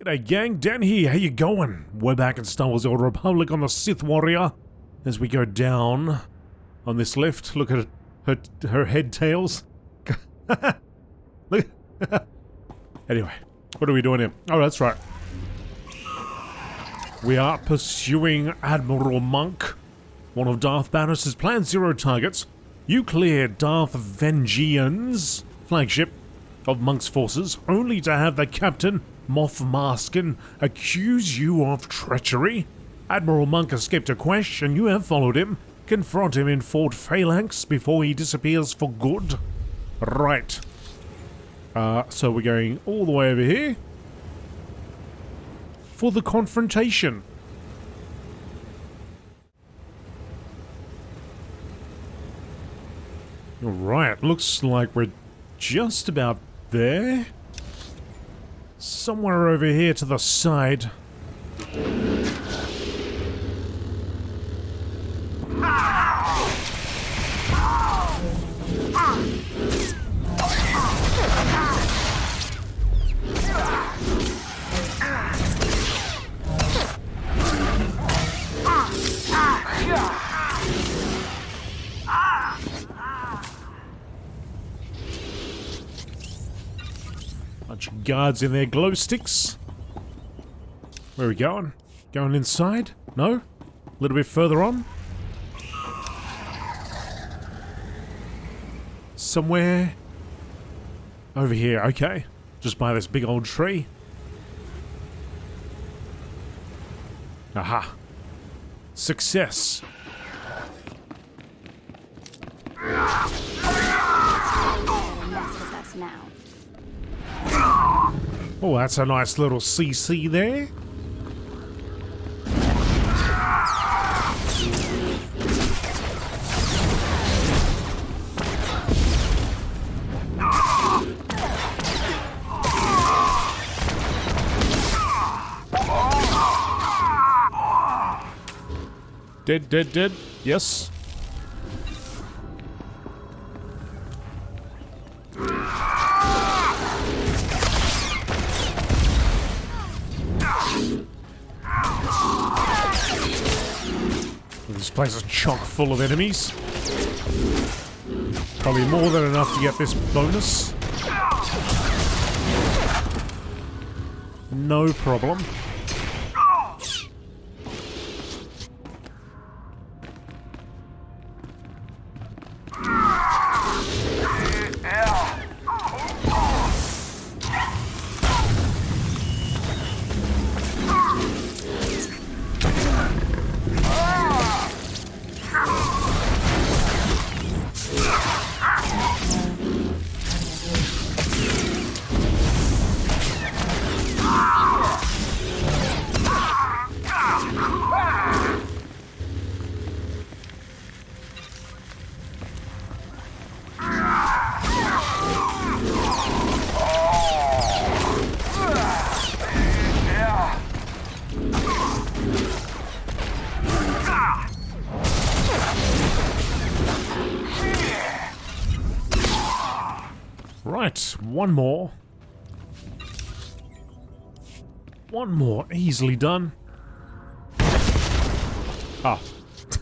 G'day gang, Dan here, how you going? We're back in Star Wars Old Republic on the Sith Warrior. As we go down on this lift, look at her head tails. Look. Anyway, what are we doing here? Oh, that's right. We are pursuing Admiral Monk, one of Darth Baras' Plan Zero targets. You cleared Darth Vengean's flagship of Monk's forces, only to have the captain, Moff Maskin, accuse you of treachery. Admiral Monk escaped a question. You have followed him. Confront him in Fort Phalanx before he disappears for good. Right. So we're going all the way over here for the confrontation. Alright, looks like we're just about there. Somewhere over here to the side. Bunch of guards in their glow sticks. Where are we going? Going inside? No? A little bit further on? Somewhere over here, okay. Just by this big old tree. Aha. Success. Oh, that's a nice little CC there. Dead. Yes. This place is chock full of enemies. Probably more than enough to get this bonus. No problem. Right, one more. One more, easily done. Ah.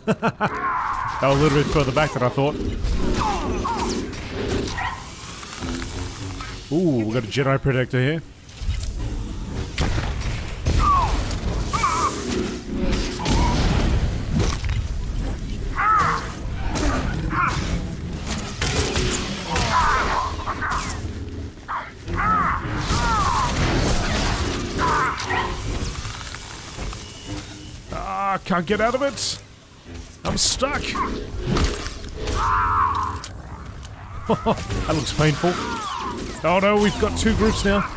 That was a little bit further back than I thought. Ooh, we got a Jedi Protector here. I can't get out of it. I'm stuck. That looks painful. Oh no, we've got two groups now.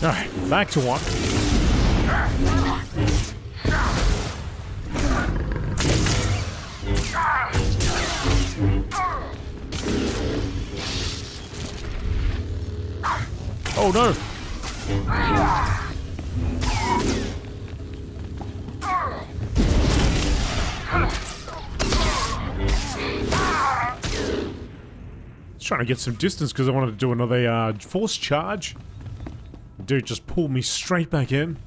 Alright, back to one. Oh no! Just trying to get some distance because I wanted to do another force charge. Dude just pulled me straight back in.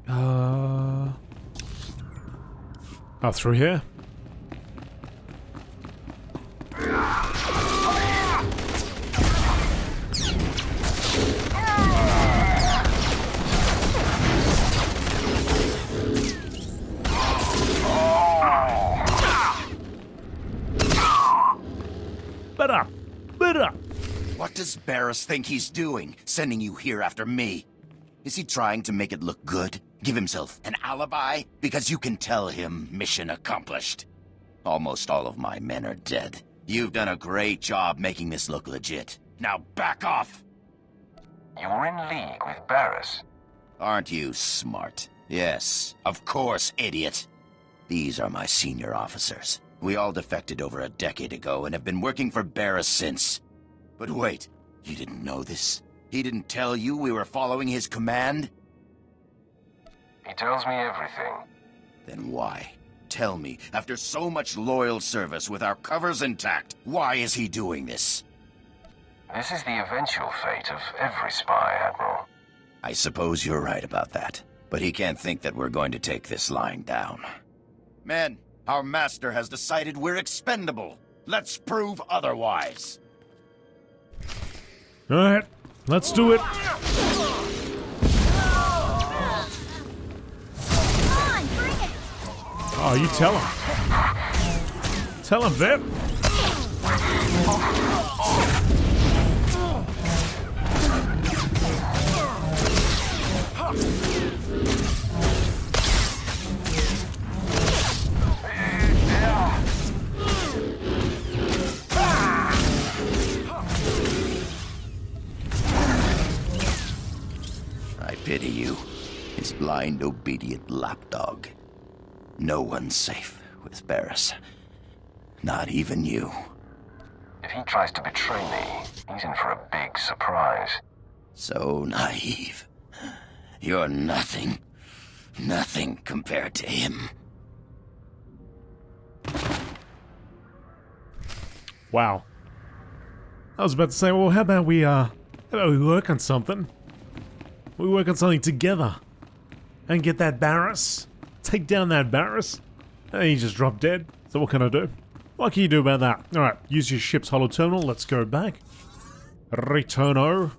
Oh, through here? But up! But up! What does Baras think he's doing, sending you here after me? Is he trying to make it look good? Give himself an alibi? Because you can tell him mission accomplished. Almost all of my men are dead. You've done a great job making this look legit. Now back off! You're in league with Baras. Aren't you smart? Yes, of course, idiot. These are my senior officers. We all defected over a decade ago and have been working for Baras since. But wait, you didn't know this? He didn't tell you we were following his command? He tells me everything. Then why? Tell me, after so much loyal service with our covers intact, why is he doing this? This is the eventual fate of every spy, Admiral. I suppose you're right about that. But he can't think that we're going to take this line down. Men, our master has decided we're expendable. Let's prove otherwise. Alright, let's do it. Oh, you tell him. Tell him, Vip. I pity you, his blind, obedient lapdog. No one's safe with Baras. Not even you. If he tries to betray me, he's in for a big surprise. So naive. You're nothing. Nothing compared to him. Wow. I was about to say, well, how about we work on something? We work on something together. And get that Baras. Take down that Baras. And he just dropped dead. So what can I do? What can you do about that? Alright, use your ship's holo terminal. Let's go back. Returno.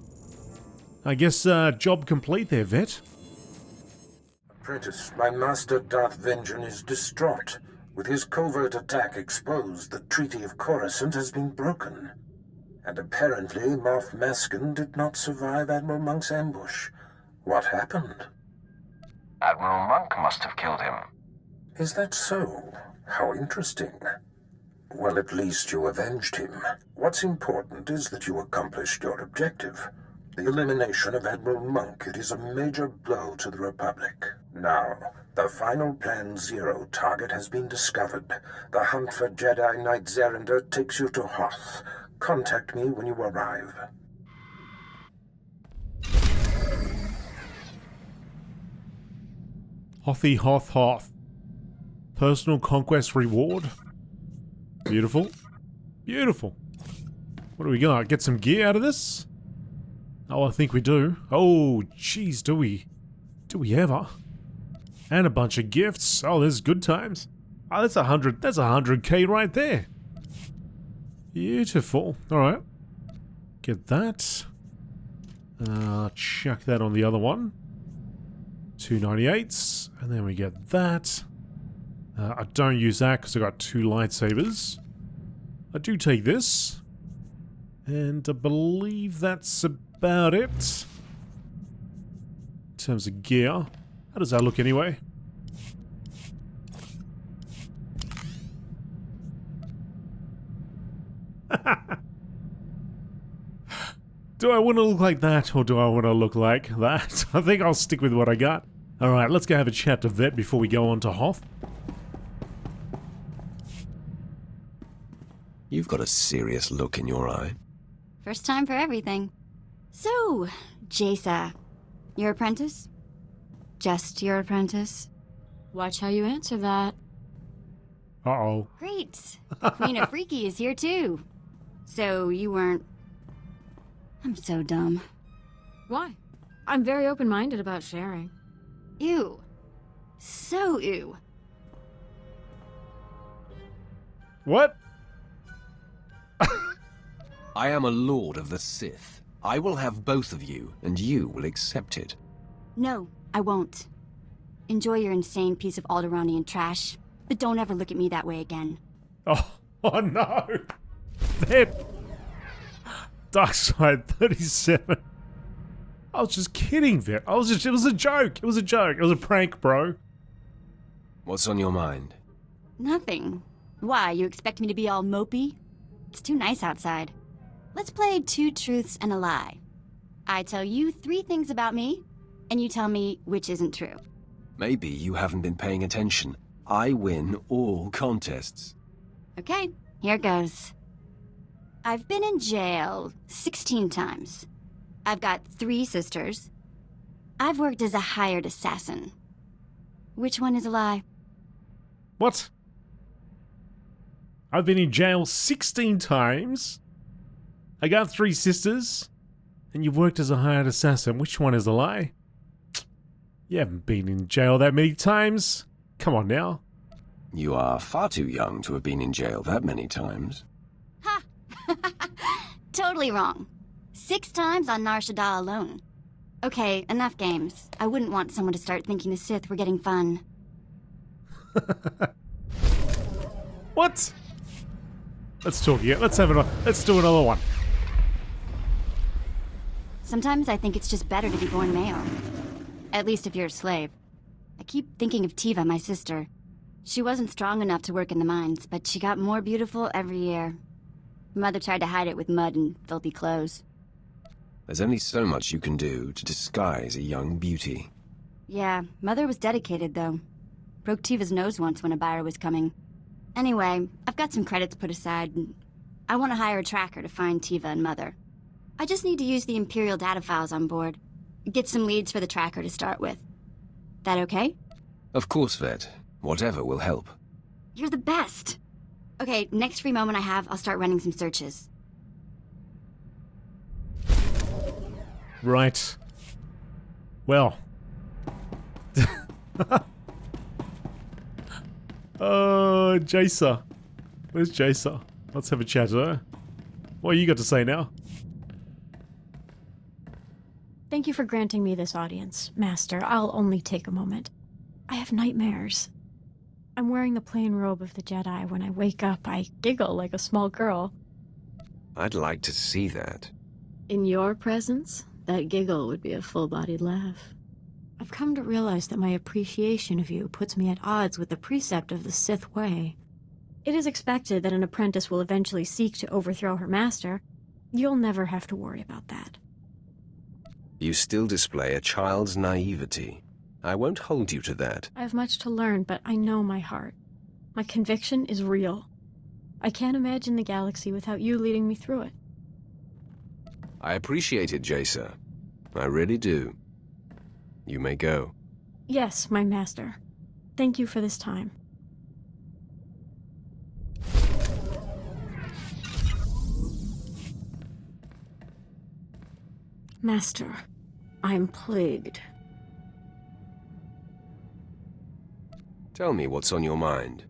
I guess, job complete there, Vet. Apprentice, my master Darth Vengeance is distraught. With his covert attack exposed, the Treaty of Coruscant has been broken. And apparently, Moff Maskin did not survive Admiral Monk's ambush. What happened? Admiral Monk must have killed him. Is that so? How interesting. Well, at least you avenged him. What's important is that you accomplished your objective. The elimination of Admiral Monk. It is a major blow to the Republic. Now, the final Plan Zero target has been discovered. The hunt for Jedi Knight Zerander takes you to Hoth. Contact me when you arrive. Hothy Hoth Hoth. Personal conquest reward. Beautiful. Beautiful. What do we got? Get some gear out of this? Oh, I think we do. Oh, jeez, do we? Do we ever? And a bunch of gifts. Oh, there's good times. Oh, that's 100. That's 100k right there. Beautiful. Alright. Get that. Chuck that on the other one. 298s. And then we get that. I don't use that because I got 2 lightsabers. I do take this. And I believe that's about it. In terms of gear. How does that look anyway? Do I want to look like that, or do I want to look like that? I think I'll stick with what I got. Alright, let's go have a chat to Vet before we go on to Hoth. You've got a serious look in your eye. First time for everything. So, Jaisa, your apprentice? Just your apprentice? Watch how you answer that. Uh-oh. Great. The Queen of Freaky is here too. So you weren't... I'm so dumb. Why? I'm very open-minded about sharing. Ew. So ew. What? I am a Lord of the Sith. I will have both of you, and you will accept it. No, I won't. Enjoy your insane piece of Alderanian trash, but don't ever look at me that way again. Oh no! That... Darkside 37. I was just kidding, Vet. It was a joke. It was a joke. It was a prank, bro. What's on your mind? Nothing. Why, you expect me to be all mopey? It's too nice outside. Let's play 2 truths and a lie. I tell you 3 things about me, and you tell me which isn't true. Maybe you haven't been paying attention. I win all contests. Okay, here goes. I've been in jail 16 times. I've got 3 sisters. I've worked as a hired assassin. Which one is a lie? What? I've been in jail 16 times. I got 3 sisters. And you've worked as a hired assassin. Which one is a lie? You haven't been in jail that many times. Come on now. You are far too young to have been in jail that many times. Ha! Totally wrong. 6 times on Nar Shaddaa alone. Okay, enough games. I wouldn't want someone to start thinking the Sith were getting fun. What? Let's talk again. Let's do another one. Sometimes I think it's just better to be born male. At least if you're a slave. I keep thinking of Tiva, my sister. She wasn't strong enough to work in the mines, but she got more beautiful every year. Mother tried to hide it with mud and filthy clothes. There's only so much you can do to disguise a young beauty. Yeah, Mother was dedicated, though. Broke Tiva's nose once when a buyer was coming. Anyway, I've got some credits put aside. And I want to hire a tracker to find Tiva and Mother. I just need to use the Imperial data files on board. Get some leads for the tracker to start with. That okay? Of course, Vet. Whatever will help. You're the best! Okay, next free moment I have, I'll start running some searches. Right. Well. Jaisa. Where's Jaisa? Let's have a chat to her. What you got to say now? Thank you for granting me this audience, Master. I'll only take a moment. I have nightmares. I'm wearing the plain robe of the Jedi. When I wake up, I giggle like a small girl. I'd like to see that. In your presence, that giggle would be a full-bodied laugh. I've come to realize that my appreciation of you puts me at odds with the precept of the Sith way. It is expected that an apprentice will eventually seek to overthrow her master. You'll never have to worry about that. You still display a child's naivety. I won't hold you to that. I have much to learn, but I know my heart. My conviction is real. I can't imagine the galaxy without you leading me through it. I appreciate it, Jaisa. I really do. You may go. Yes, my master. Thank you for this time. Master, I am plagued. Tell me what's on your mind.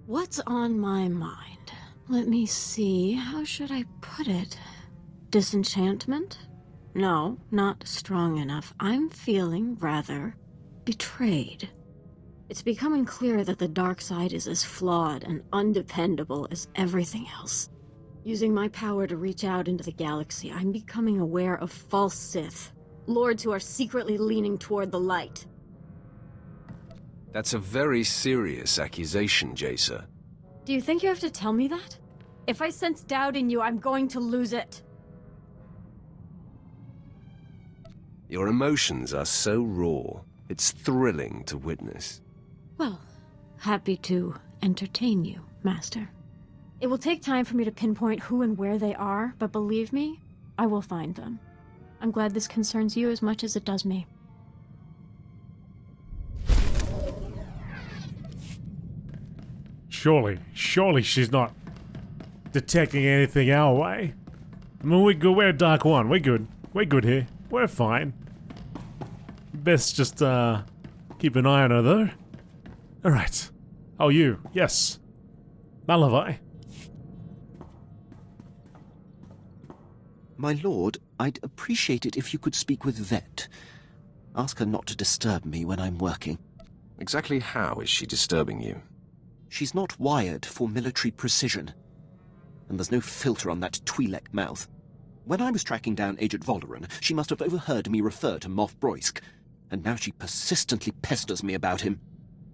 What's on my mind? Let me see, how should I put it? Disenchantment? No, not strong enough. I'm feeling rather betrayed. It's becoming clear that the dark side is as flawed and undependable as everything else. Using my power to reach out into the galaxy, I'm becoming aware of false Sith, lords who are secretly leaning toward the light. That's a very serious accusation, Jaisa. Do you think you have to tell me that? If I sense doubt in you, I'm going to lose it. Your emotions are so raw, it's thrilling to witness. Well, happy to entertain you, Master. It will take time for me to pinpoint who and where they are, but believe me, I will find them. I'm glad this concerns you as much as it does me. Surely she's not detecting anything our way. I mean, we're good. We're Dark One. We're good. We're good here. We're fine. Best just, keep an eye on her, though. Alright. Oh, you. Yes. Malavai. My lord, I'd appreciate it if you could speak with Vet. Ask her not to disturb me when I'm working. Exactly how is she disturbing you? She's not wired for military precision. And there's no filter on that Twi'lek mouth. When I was tracking down Agent Volderen, she must have overheard me refer to Moff Broisk, and now she persistently pesters me about him.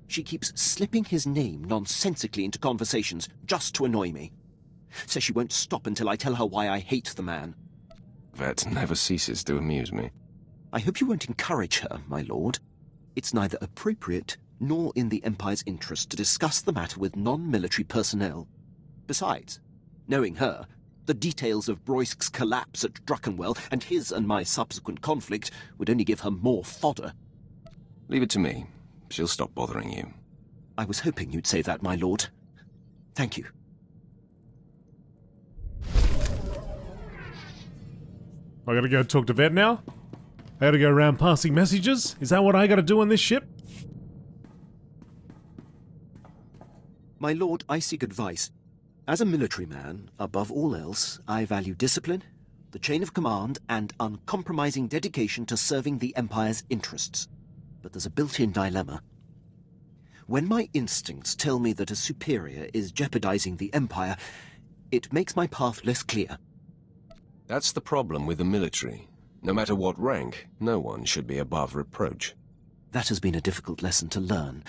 She keeps slipping his name nonsensically into conversations just to annoy me. Says she won't stop until I tell her why I hate the man. That never ceases to amuse me. I hope you won't encourage her, my lord. It's neither appropriate nor in the Empire's interest to discuss the matter with non-military personnel. Besides, knowing her, the details of Broisk's collapse at Druckenwell and his and my subsequent conflict would only give her more fodder. Leave it to me. She'll stop bothering you. I was hoping you'd say that, my lord. Thank you. I gotta go talk to Vet now? I gotta go around passing messages? Is that what I gotta do on this ship? My lord, I seek advice. As a military man, above all else, I value discipline, the chain of command, and uncompromising dedication to serving the Empire's interests. But there's a built-in dilemma. When my instincts tell me that a superior is jeopardizing the Empire, it makes my path less clear. That's the problem with the military. No matter what rank, no one should be above reproach. That has been a difficult lesson to learn,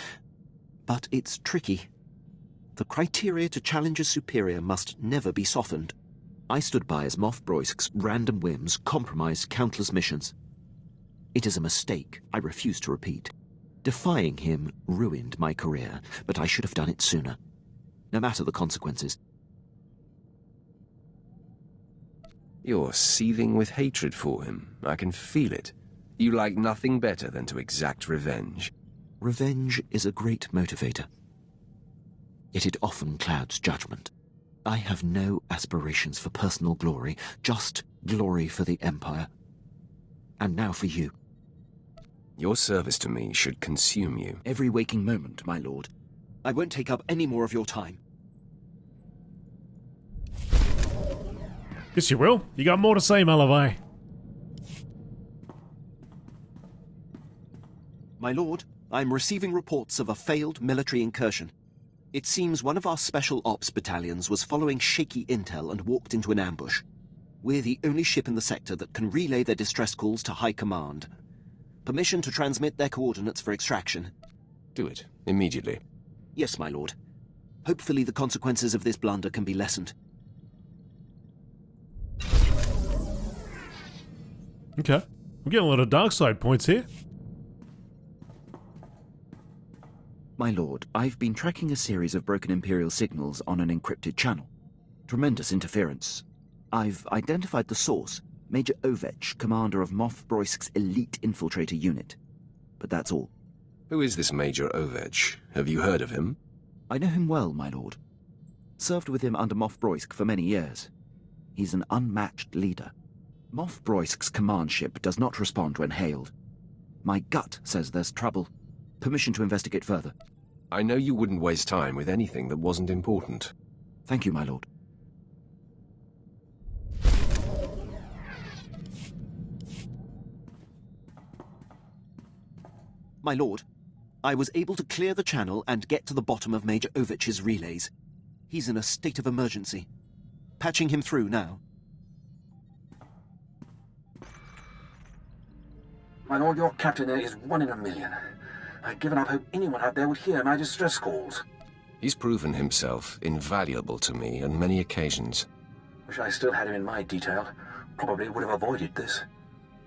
but it's tricky. The criteria to challenge a superior must never be softened. I stood by as Moff Broisk's random whims compromised countless missions. It is a mistake I refuse to repeat. Defying him ruined my career, but I should have done it sooner. No matter the consequences. You're seething with hatred for him. I can feel it. You like nothing better than to exact revenge. Revenge is a great motivator. Yet it often clouds judgment. I have no aspirations for personal glory, just glory for the Empire. And now for you. Your service to me should consume you. Every waking moment, my lord. I won't take up any more of your time. Yes, you will. You got more to say, Malavai. My lord, I'm receiving reports of a failed military incursion. It seems one of our special ops battalions was following shaky intel and walked into an ambush. We're the only ship in the sector that can relay their distress calls to High Command. Permission to transmit their coordinates for extraction. Do it, immediately. Yes, my lord. Hopefully the consequences of this blunder can be lessened. Okay. We're getting a lot of dark side points here. My lord, I've been tracking a series of broken Imperial signals on an encrypted channel. Tremendous interference. I've identified the source, Major Ovech, commander of Moff Broisk's elite infiltrator unit. But that's all. Who is this Major Ovech? Have you heard of him? I know him well, my lord. Served with him under Moff Broisk for many years. He's an unmatched leader. Moff Broisk's command ship does not respond when hailed. My gut says there's trouble. Permission to investigate further. I know you wouldn't waste time with anything that wasn't important. Thank you, my lord. My lord, I was able to clear the channel and get to the bottom of Major Ovech's relays. He's in a state of emergency. Patching him through now. My lord, your captain there is 1 in a million. I'd given up hope anyone out there would hear my distress calls. He's proven himself invaluable to me on many occasions. Wish I still had him in my detail. Probably would have avoided this.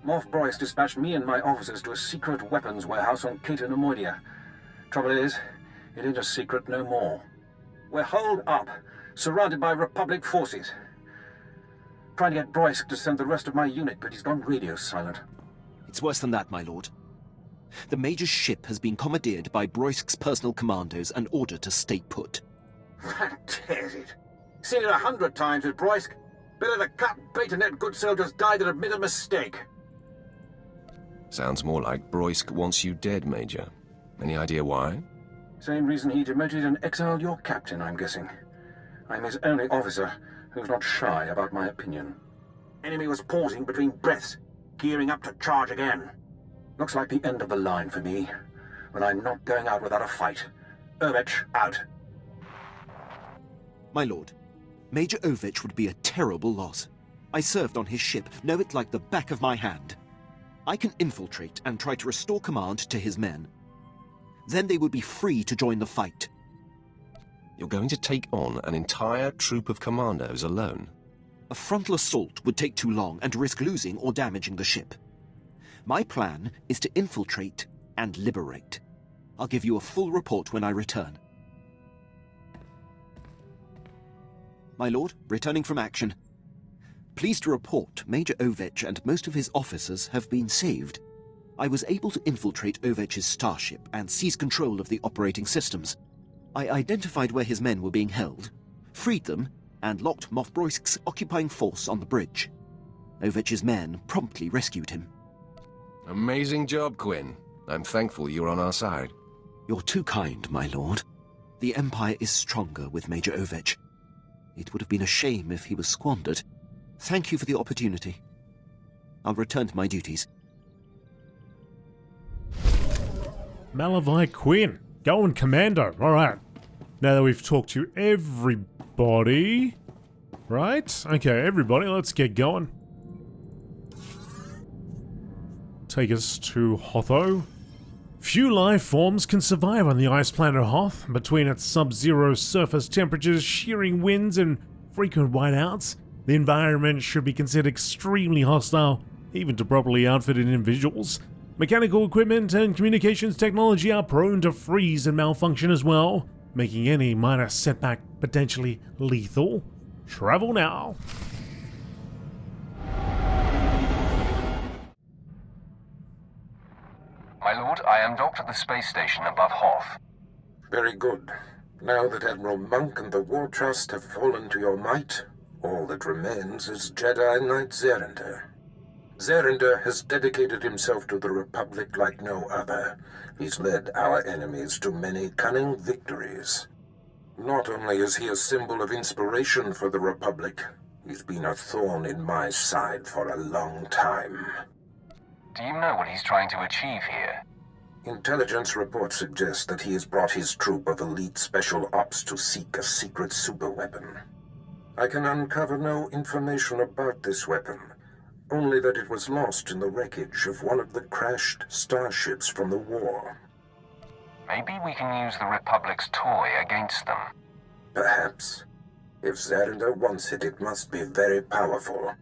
Moff Broisk dispatched me and my officers to a secret weapons warehouse on Cato Nemoidia. Trouble is, it ain't a secret no more. We're holed up, surrounded by Republic forces. Trying to get Broysk to send the rest of my unit, but he's gone radio silent. It's worse than that, my lord. The Major's ship has been commandeered by Broysk's personal commandos and ordered to stay put. That tears it. Seen it 100 times with Broysk. Better to cut bait and let good soldiers die than admit a mistake. Sounds more like Broysk wants you dead, Major. Any idea why? Same reason he demoted and exiled your captain, I'm guessing. I'm his only officer who's not shy about my opinion. Enemy was pausing between breaths, gearing up to charge again. Looks like the end of the line for me, but I'm not going out without a fight. Ovech, out. My lord, Major Ovech would be a terrible loss. I served on his ship, know it like the back of my hand. I can infiltrate and try to restore command to his men. Then they would be free to join the fight. You're going to take on an entire troop of commandos alone? A frontal assault would take too long and risk losing or damaging the ship. My plan is to infiltrate and liberate. I'll give you a full report when I return. My lord, returning from action. Pleased to report Major Ovech and most of his officers have been saved. I was able to infiltrate Ovech's starship and seize control of the operating systems. I identified where his men were being held, freed them, and locked Moff Broysk's occupying force on the bridge. Ovech's men promptly rescued him. Amazing job, Quinn. I'm thankful you're on our side. You're too kind, my lord. The Empire is stronger with Major Ovech. It would have been a shame if he was squandered. Thank you for the opportunity. I'll return to my duties. Malavai Quinn, going commando. Alright. Now that we've talked to everybody... Right? Okay, everybody, let's get going. Take us to Hotho. Few life forms can survive on the ice planet Hoth. Between its sub-zero surface temperatures, shearing winds, and frequent whiteouts, the environment should be considered extremely hostile, even to properly outfitted individuals. Mechanical equipment and communications technology are prone to freeze and malfunction as well, making any minor setback potentially lethal. Travel now. My lord, I am docked at the space station above Hoth. Very good. Now that Admiral Monk and the War Trust have fallen to your might, all that remains is Jedi Knight Zerinder. Zerinder has dedicated himself to the Republic like no other. He's led our enemies to many cunning victories. Not only is he a symbol of inspiration for the Republic, he's been a thorn in my side for a long time. Do you know what he's trying to achieve here? Intelligence reports suggest that he has brought his troop of elite special ops to seek a secret superweapon. I can uncover no information about this weapon, only that it was lost in the wreckage of one of the crashed starships from the war. Maybe we can use the Republic's toy against them. Perhaps. If Zerinder wants it, it must be very powerful.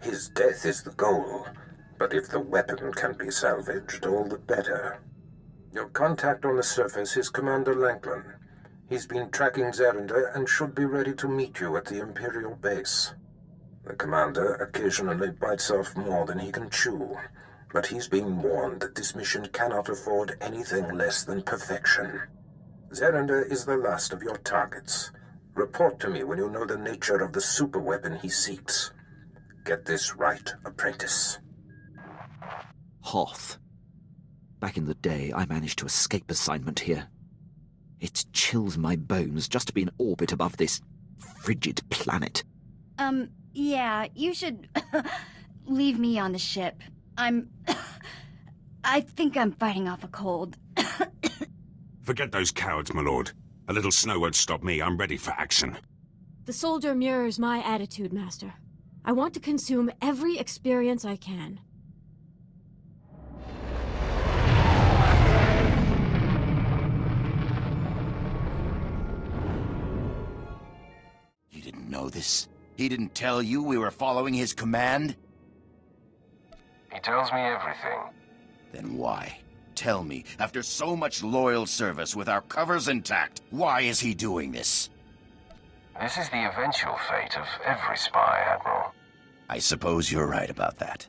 His death is the goal, but if the weapon can be salvaged, all the better. Your contact on the surface is Commander Lanklin. He's been tracking Zerinder and should be ready to meet you at the Imperial base. The commander occasionally bites off more than he can chew, but he's been warned that this mission cannot afford anything less than perfection. Zerinder is the last of your targets. Report to me when you know the nature of the superweapon he seeks. Get this right, Apprentice. Hoth. Back in the day, I managed to escape assignment here. It chills my bones just to be in orbit above this frigid planet. Yeah, you should leave me on the ship. I think I'm fighting off a cold. Forget those cowards, my lord. A little snow won't stop me. I'm ready for action. The soldier mirrors my attitude, Master. I want to consume every experience I can. You didn't know this? He didn't tell you we were following his command? He tells me everything. Then why? Tell me, after so much loyal service with our covers intact, why is he doing this? This is the eventual fate of every spy, Admiral. I suppose you're right about that.